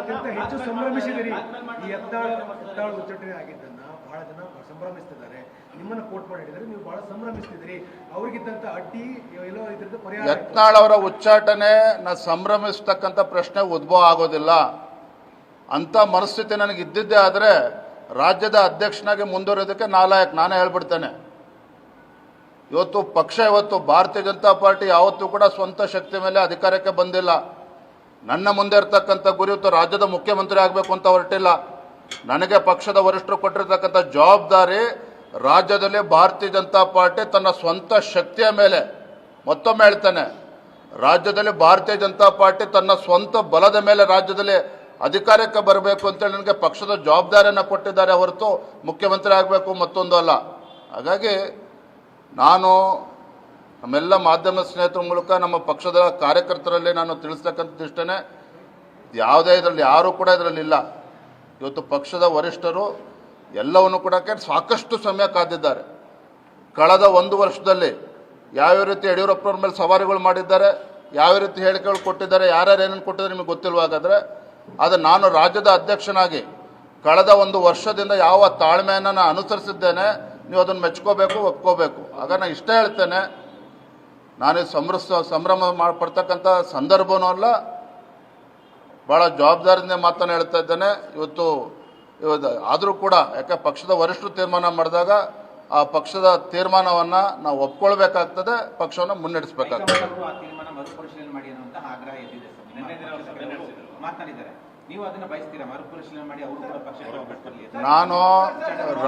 ಅತ್ಯಂತ ಹೆಚ್ಚು ಸಂಭ್ರಮಿಸಿದಿರಿ. ಈ ಯತ್ನಾಳ್ ಉಚ್ಚಾಟನೆ ಆಗಿದ್ದನ್ನ ಬಹಳ ಜನ ಸಂಭ್ರಮಿಸ್ತಿದ್ದಾರೆ. ನಿಮ್ಮನ್ನ ಕೋಟ್ ಮಾಡಿದ್ದಾರೆ, ನೀವು ಬಹಳ ಸಂಭ್ರಮಿಸ್ತಿದ್ದೀರಿ. ಅವ್ರಿಗಿದ್ದಂತ ಅಡ್ಡಿ ಎಲ್ಲೋ ಇದ್ರದ್ದು ಪರಿಹಾರ. ಯತ್ನಾಳ್ ಅವರ ಉಚ್ಚಾಟನೆ ಸಂಭ್ರಮಿಸ್ತಕ್ಕಂಥ ಪ್ರಶ್ನೆ ಉದ್ಭವ ಆಗೋದಿಲ್ಲ. ಅಂತ ಮನಸ್ಥಿತಿ ನನಗೆ ಇದ್ದಿದ್ದೇ ಆದರೆ ರಾಜ್ಯದ ಅಧ್ಯಕ್ಷನಾಗಿ ಮುಂದುವರಿಯೋದಕ್ಕೆ ನಾನೇ ಹೇಳ್ಬಿಡ್ತೇನೆ. ಇವತ್ತು ಭಾರತೀಯ ಜನತಾ ಪಾರ್ಟಿ ಯಾವತ್ತೂ ಕೂಡ ಸ್ವಂತ ಶಕ್ತಿ ಮೇಲೆ ಅಧಿಕಾರಕ್ಕೆ ಬಂದಿಲ್ಲ. ನನ್ನ ಮುಂದೆ ಇರ್ತಕ್ಕಂಥ ಗುರಿ ಇವತ್ತು ರಾಜ್ಯದ ಮುಖ್ಯಮಂತ್ರಿ ಆಗಬೇಕು ಅಂತ ಹೊರಟಿಲ್ಲ. ನನಗೆ ಪಕ್ಷದ ವರಿಷ್ಠರು ಕೊಟ್ಟಿರ್ತಕ್ಕಂಥ ಜವಾಬ್ದಾರಿ ರಾಜ್ಯದಲ್ಲಿ ಭಾರತೀಯ ಜನತಾ ಪಾರ್ಟಿ ತನ್ನ ಸ್ವಂತ ಶಕ್ತಿಯ ಮೇಲೆ, ಮತ್ತೊಮ್ಮೆ ಹೇಳ್ತೇನೆ, ರಾಜ್ಯದಲ್ಲಿ ಭಾರತೀಯ ಜನತಾ ಪಾರ್ಟಿ ತನ್ನ ಸ್ವಂತ ಬಲದ ಮೇಲೆ ರಾಜ್ಯದಲ್ಲಿ ಅಧಿಕಾರಕ್ಕೆ ಬರಬೇಕು ಅಂತೇಳಿ ನನಗೆ ಪಕ್ಷದ ಜವಾಬ್ದಾರಿಯನ್ನು ಕೊಟ್ಟಿದ್ದಾರೆ ಹೊರತು ಮುಖ್ಯಮಂತ್ರಿ ಆಗಬೇಕು ಮತ್ತೊಂದು ಅಲ್ಲ. ಹಾಗಾಗಿ ನಾನು ನಮ್ಮೆಲ್ಲ ಮಾಧ್ಯಮ ಸ್ನೇಹಿತರ ಮೂಲಕ ನಮ್ಮ ಪಕ್ಷದ ಕಾರ್ಯಕರ್ತರಲ್ಲಿ ನಾನು ತಿಳಿಸ್ತಕ್ಕಂಥದ್ದು ಇಷ್ಟೇ, ಯಾವುದೇ ಇದರಲ್ಲಿ ಯಾರೂ ಕೂಡ ಇದರಲ್ಲಿ ಇಲ್ಲ. ಇವತ್ತು ಪಕ್ಷದ ವರಿಷ್ಠರು ಎಲ್ಲವನ್ನು ಕೂಡ ಸಾಕಷ್ಟು ಸಮಯ ಕಾದಿದ್ದಾರೆ. ಕಳೆದ 1 ವರ್ಷದಲ್ಲಿ ಯಾವ ರೀತಿ ಯಡಿಯೂರಪ್ಪನವ್ರ ಮೇಲೆ ಸವಾರಿಗಳು ಮಾಡಿದ್ದಾರೆ, ಯಾವ ರೀತಿ ಹೇಳಿಕೆಗಳು ಕೊಟ್ಟಿದ್ದಾರೆ, ಯಾರ್ಯಾರು ಏನೇನು ಕೊಟ್ಟಿದ್ದಾರೆ ನಿಮಗೆ ಗೊತ್ತಿಲ್ವಾಗಾದರೆ, ಅದು ನಾನು ರಾಜ್ಯದ ಅಧ್ಯಕ್ಷನಾಗಿ ಕಳೆದ 1 ವರ್ಷದಿಂದ ಯಾವ ತಾಳ್ಮೆಯನ್ನು ನಾನು ಅನುಸರಿಸಿದ್ದೇನೆ, ನೀವು ಅದನ್ನು ಮೆಚ್ಕೋಬೇಕು, ಒಪ್ಕೋಬೇಕು. ಆಗ ನಾನು ಇಷ್ಟೇ ಹೇಳ್ತೇನೆ, ನಾನು ಸಂಭ್ರಮ ಪಡ್ತಕ್ಕಂಥ ಸಂದರ್ಭನೂ ಅಲ್ಲ, ಭಾಳ ಜವಾಬ್ದಾರಿಯಿಂದ ಮಾತನ್ನು ಹೇಳ್ತಾ ಇದ್ದೇನೆ. ಇವತ್ತು ಆದರೂ ಕೂಡ ಯಾಕೆ ಪಕ್ಷದ ವರಿಷ್ಠರು ತೀರ್ಮಾನ ಮಾಡಿದಾಗ ಆ ಪಕ್ಷದ ತೀರ್ಮಾನವನ್ನು ನಾವು ಒಪ್ಕೊಳ್ಬೇಕಾಗ್ತದೆ, ಪಕ್ಷವನ್ನು ಮುನ್ನಡೆಸಬೇಕಾಗ್ತದೆ. ನಾನು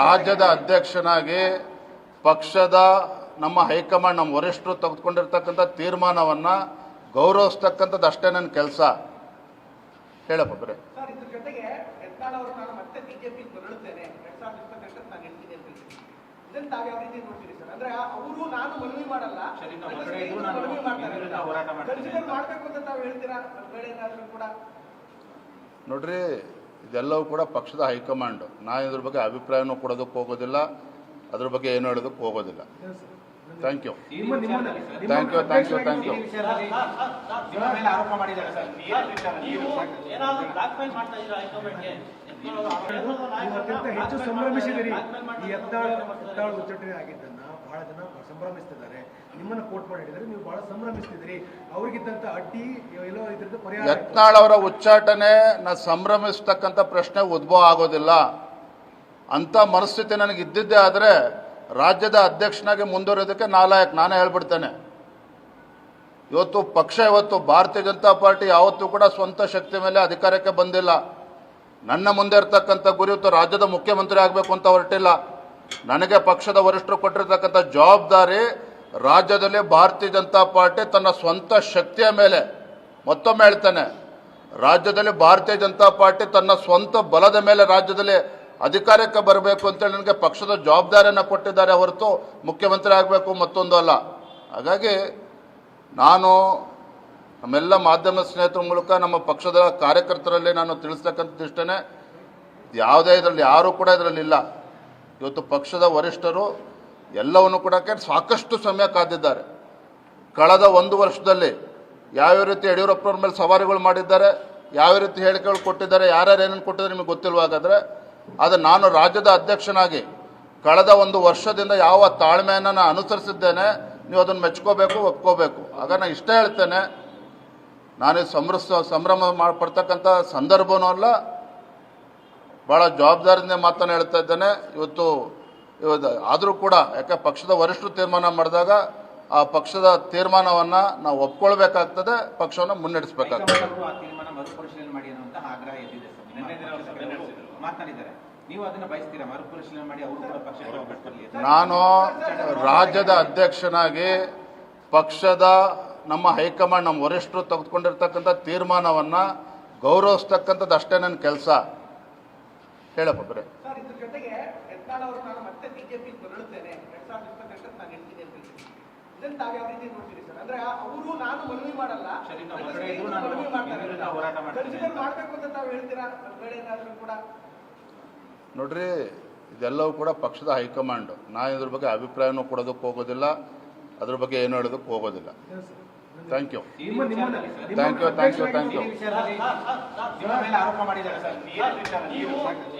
ರಾಜ್ಯದ ಅಧ್ಯಕ್ಷನಾಗಿ ಪಕ್ಷದ ನಮ್ಮ ಹೈಕಮಾಂಡ್, ನಮ್ಮ ವರಿಷ್ಠರು ತೆಗೆದುಕೊಂಡಿರ್ತಕ್ಕಂಥ ತೀರ್ಮಾನವನ್ನು ಗೌರವಿಸ್ತಕ್ಕಂಥದ್ದು ಅಷ್ಟೇ ನನ್ನ ಕೆಲಸ. ಹೇಳಪ್ಪ ಬರೇ. ನೋಡ್ರಿ, ಇದೆಲ್ಲವೂ ಕೂಡ ಪಕ್ಷದ ಹೈಕಮಾಂಡ್. ನಾನು ಇದ್ರ ಬಗ್ಗೆ ಅಭಿಪ್ರಾಯನೂ ಕೊಡೋದಕ್ಕೆ ಹೋಗೋದಿಲ್ಲ, ಅದ್ರ ಬಗ್ಗೆ ಏನು ಹೇಳೋದಕ್ಕೆ ಹೋಗೋದಿಲ್ಲ. Thank you. ಅತ್ಯಂತ ಹೆಚ್ಚು ಸಂಭ್ರಮಿಸಿದಿರಿ. ಈ ಯತ್ನಾಳ್ ಉಚ್ಚಾಟನೆ ಆಗಿದ್ದನ್ನ ಬಹಳ ಜನ ಸಂಭ್ರಮಿಸ್ತಿದ್ದಾರೆ. ನಿಮ್ಮನ್ನ ಕೋಟ್ ಮಾಡಿದ್ದಾರೆ, ನೀವು ಬಹಳ ಸಂಭ್ರಮಿಸ್ತಿದ್ದೀರಿ. ಅವ್ರಿಗಿದ್ದಂತ ಅಡ್ಡಿ ಎಲ್ಲೋ ಇದ್ರದ್ದು ಪರಿಹಾರ. ಯತ್ನಾಳ್ ಅವರ ಉಚ್ಚಾಟನೆ ಸಂಭ್ರಮಿಸ್ತಕ್ಕಂಥ ಪ್ರಶ್ನೆ ಉದ್ಭವ ಆಗೋದಿಲ್ಲ. ಅಂತ ಮನಸ್ಥಿತಿ ನನಗೆ ಇದ್ದಿದ್ದೇ ಆದರೆ ರಾಜ್ಯದ ಅಧ್ಯಕ್ಷನಾಗಿ ಮುಂದುವರಿಯೋದಕ್ಕೆ ನಾನೇ ಹೇಳ್ಬಿಡ್ತೇನೆ. ಇವತ್ತು ಭಾರತೀಯ ಜನತಾ ಪಾರ್ಟಿ ಯಾವತ್ತೂ ಕೂಡ ಸ್ವಂತ ಶಕ್ತಿ ಮೇಲೆ ಅಧಿಕಾರಕ್ಕೆ ಬಂದಿಲ್ಲ. ನನ್ನ ಮುಂದೆ ಇರ್ತಕ್ಕಂಥ ಗುರಿ ಇವತ್ತು ರಾಜ್ಯದ ಮುಖ್ಯಮಂತ್ರಿ ಆಗಬೇಕು ಅಂತ ಹೊರಟಿಲ್ಲ. ನನಗೆ ಪಕ್ಷದ ವರಿಷ್ಠರು ಕೊಟ್ಟಿರ್ತಕ್ಕಂಥ ಜವಾಬ್ದಾರಿ ರಾಜ್ಯದಲ್ಲಿ ಭಾರತೀಯ ಜನತಾ ಪಾರ್ಟಿ ತನ್ನ ಸ್ವಂತ ಶಕ್ತಿಯ ಮೇಲೆ, ಮತ್ತೊಮ್ಮೆ ಹೇಳ್ತೇನೆ, ರಾಜ್ಯದಲ್ಲಿ ಭಾರತೀಯ ಜನತಾ ಪಾರ್ಟಿ ತನ್ನ ಸ್ವಂತ ಬಲದ ಮೇಲೆ ರಾಜ್ಯದಲ್ಲಿ ಅಧಿಕಾರಕ್ಕೆ ಬರಬೇಕು ಅಂತೇಳಿ ನನಗೆ ಪಕ್ಷದ ಜವಾಬ್ದಾರಿಯನ್ನು ಕೊಟ್ಟಿದ್ದಾರೆ ಹೊರತು ಮುಖ್ಯಮಂತ್ರಿ ಆಗಬೇಕು ಮತ್ತೊಂದು ಅಲ್ಲ. ಹಾಗಾಗಿ ನಾನು ನಮ್ಮೆಲ್ಲ ಮಾಧ್ಯಮ ಸ್ನೇಹಿತರ ಮೂಲಕ ನಮ್ಮ ಪಕ್ಷದ ಕಾರ್ಯಕರ್ತರಲ್ಲಿ ನಾನು ತಿಳಿಸ್ತಕ್ಕಂಥದ್ದು ಇಷ್ಟೇ, ಯಾವುದೇ ಇದರಲ್ಲಿ ಯಾರೂ ಕೂಡ ಇದರಲ್ಲಿ ಇಲ್ಲ. ಇವತ್ತು ಪಕ್ಷದ ವರಿಷ್ಠರು ಎಲ್ಲವನ್ನು ಕೂಡ ಸಾಕಷ್ಟು ಸಮಯ ಕಾದಿದ್ದಾರೆ. ಕಳೆದ 1 ವರ್ಷದಲ್ಲಿ ಯಾವ ರೀತಿ ಯಡಿಯೂರಪ್ಪನವ್ರ ಮೇಲೆ ಸವಾರಿಗಳು ಮಾಡಿದ್ದಾರೆ, ಯಾವ ರೀತಿ ಹೇಳಿಕೆಗಳು ಕೊಟ್ಟಿದ್ದಾರೆ, ಯಾರ್ಯಾರು ಏನೇನು ಕೊಟ್ಟಿದ್ದಾರೆ ನಿಮಗೆ ಗೊತ್ತಿಲ್ವಾಗಾದರೆ, ಅದು ನಾನು ರಾಜ್ಯದ ಅಧ್ಯಕ್ಷನಾಗಿ ಕಳೆದ 1 ವರ್ಷದಿಂದ ಯಾವ ತಾಳ್ಮೆಯನ್ನು ನಾನು ಅನುಸರಿಸಿದ್ದೇನೆ, ನೀವು ಅದನ್ನು ಮೆಚ್ಕೋಬೇಕು, ಒಪ್ಕೋಬೇಕು. ಆಗ ನಾನು ಇಷ್ಟೇ ಹೇಳ್ತೇನೆ, ನಾನು ಸಂಭ್ರಮ ಪಡ್ತಕ್ಕಂಥ ಸಂದರ್ಭನೂ ಅಲ್ಲ, ಭಾಳ ಜವಾಬ್ದಾರಿಯಿಂದ ಮಾತನ್ನು ಹೇಳ್ತಾ ಇದ್ದೇನೆ. ಇವತ್ತು ಆದರೂ ಕೂಡ ಯಾಕೆ ಪಕ್ಷದ ವರಿಷ್ಠರು ತೀರ್ಮಾನ ಮಾಡಿದಾಗ ಆ ಪಕ್ಷದ ತೀರ್ಮಾನವನ್ನು ನಾವು ಒಪ್ಕೊಳ್ಬೇಕಾಗ್ತದೆ, ಪಕ್ಷವನ್ನು ಮುನ್ನಡೆಸಬೇಕಾಗ್ತದೆ. ನಾನು ರಾಜ್ಯದ ಅಧ್ಯಕ್ಷನಾಗಿ ಪಕ್ಷದ ನಮ್ಮ ಹೈಕಮಾಂಡ್, ನಮ್ಮ ವರಿಷ್ಠರು ತೆಗೆದುಕೊಂಡಿರ್ತಕ್ಕಂಥ ತೀರ್ಮಾನವನ್ನು ಗೌರವಿಸ್ತಕ್ಕಂಥದ್ದು ಅಷ್ಟೇ ನನ್ನ ಕೆಲಸ. ಹೇಳಪ್ಪ ಬರೇ. ನೋಡ್ರಿ, ಇದೆಲ್ಲವೂ ಕೂಡ ಪಕ್ಷದ ಹೈಕಮಾಂಡ್. ನಾನು ಇದ್ರ ಬಗ್ಗೆ ಅಭಿಪ್ರಾಯನೂ ಕೊಡೋದಕ್ಕೆ ಹೋಗೋದಿಲ್ಲ, ಅದ್ರ ಬಗ್ಗೆ ಏನು ಹೇಳೋದಕ್ಕೆ ಹೋಗೋದಿಲ್ಲ. ಥ್ಯಾಂಕ್ ಯು ನಿಮ್ಮ thank you thank you thank you ನಿಮ್ಮ ಮೇಲೆ ಆರೋಪ ಮಾಡಿದ್ದಾರೆ ಸರ್.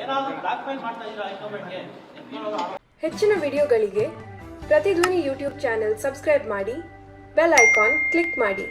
ಏನಾದರೂ ಬ್ಲಾಕ್ ಮೇಲ್ ಮಾಡ್ತಾ ಇದ್ದೀರಾ ಹೈಕಮಾಂಡ್ಗೆ? ಹೆಚ್ಚಿನ ವಿಡಿಯೋಗಳಿಗೆ ಪ್ರತಿಧ್ವನಿ ಯೂಟ್ಯೂಬ್ ಚಾನೆಲ್ ಸಬ್ಸ್ಕ್ರೈಬ್ ಮಾಡಿ, ಬೆಲ್ ಐಕಾನ್ ಕ್ಲಿಕ್ ಮಾಡಿ.